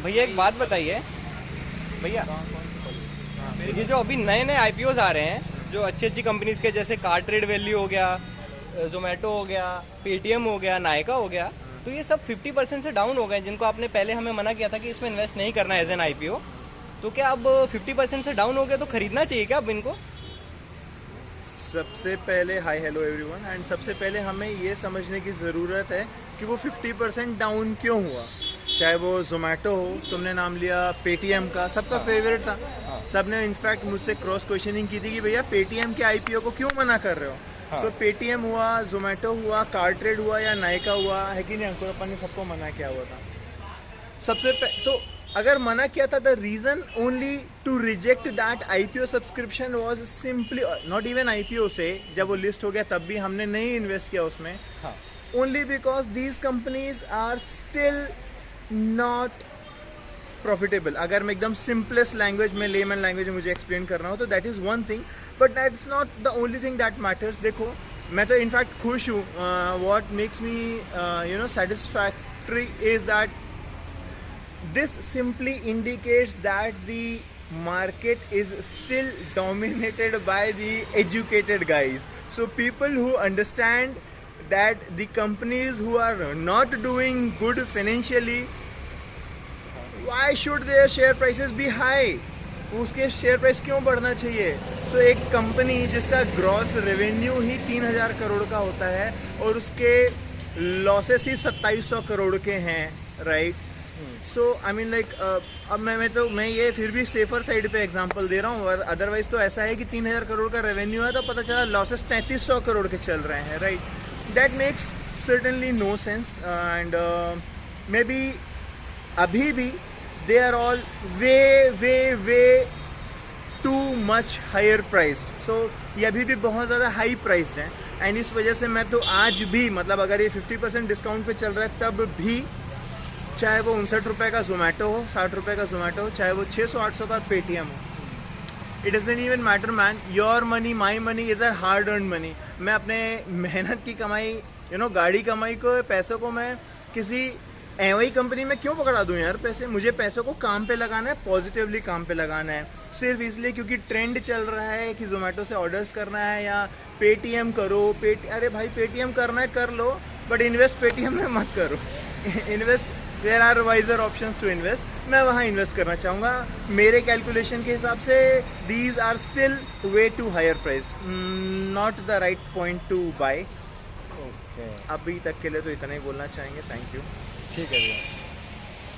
भैया एक बात बताइए भैया, ये जो अभी नए नए आईपीओज आ रहे हैं जो अच्छी अच्छी कंपनीज के, जैसे कार ट्रेड वैल्यू हो गया, जोमेटो हो गया, पेटीएम हो गया, नायका हो गया, तो ये सब 50% से डाउन हो गए, जिनको आपने पहले हमें मना किया था कि इसमें इन्वेस्ट नहीं करना एज एन आईपीओ। तो क्या अब 50% से डाउन हो गया तो खरीदना चाहिए क्या अब इनको? सबसे पहले हाय हेलो एवरीवन, एंड सबसे पहले हमें ये समझने की ज़रूरत है कि वो 50% डाउन क्यों हुआ। चाहे वो जोमेटो हो, तुमने नाम लिया पेटीएम का, सबका फेवरेट था। सबने इनफैक्ट मुझसे क्रॉस क्वेश्चनिंग की थी कि भैया पेटीएम के आईपीओ को क्यों मना कर रहे हो। सो पेटीएम हुआ, जोमेटो हुआ, कार ट्रेड हुआ या नायका हुआ, है कि नहीं अंकुर? अपन ने सबको मना किया हुआ था। तो अगर मना किया था, the reason only to reject that IPO subscription was simply not even IPO से, जब वो लिस्ट हो गया तब भी हमने नहीं इन्वेस्ट किया उसमें, only because these companies are still not profitable. अगर मैं एकदम सिंपलेस्ट लैंग्वेज में, लेमन लैंग्वेज में मुझे एक्सप्लेन कर रहा हूँ, तो that is one thing, but that is not the only thing that matters. देखो, मैं तो इनफैक्ट खुश हूँ। What makes me satisfactory is that this simply indicates that the market is still dominated by the educated guys. So people who understand that the companies who are not doing good financially, why should their share prices be high? उसके share price क्यों बढ़ना चाहिए? सो एक company जिसका gross revenue ही 3,000 करोड़ का होता है और उसके लॉसेस ही 2700 करोड़ के हैं, right? So I mean like, अब मैं ये फिर भी सेफर साइड पे एग्जांपल दे रहा हूँ, और अदरवाइज तो ऐसा है कि 3,000 करोड़ का रेवेन्यू है तो पता चला लॉसेस 3300 करोड़ के चल रहे हैं, right? That makes certainly no sense, and maybe अभी भी they are all way too much higher priced. So ये अभी भी बहुत ज़्यादा हाई प्राइस्ड हैं, एंड इस वजह से मैं तो आज भी, मतलब अगर ये 50% डिस्काउंट पे चल रहा है तब भी, चाहे वो 59 रुपये का जोमेटो हो, 60 रुपये का जोमेटो हो, चाहे वो 600-800 का पेटीएम हो, it doesn't even matter man. Your money my money is our hard earn money. मैं अपने मेहनत की कमाई, गाड़ी कमाई को, पैसों को मैं किसी वही कंपनी में क्यों पकड़ा दूं यार? मुझे पैसों को काम पे लगाना है, पॉजिटिवली काम पे लगाना है, सिर्फ इसलिए क्योंकि ट्रेंड चल रहा है कि जोमेटो से ऑर्डर्स करना है या पेटीएम करो। अरे भाई, पेटीएम करना है कर लो, बट इन्वेस्ट पेटीएम में मत करो। Invest, there are wiser options to invest. मैं वहाँ इन्वेस्ट करना चाहूँगा। मेरे कैलकुलेशन के हिसाब से these are still way too higher priced, not the right point to buy. अभी तक के लिए तो इतना ही बोलना चाहेंगे। Thank you. ठीक है भैया।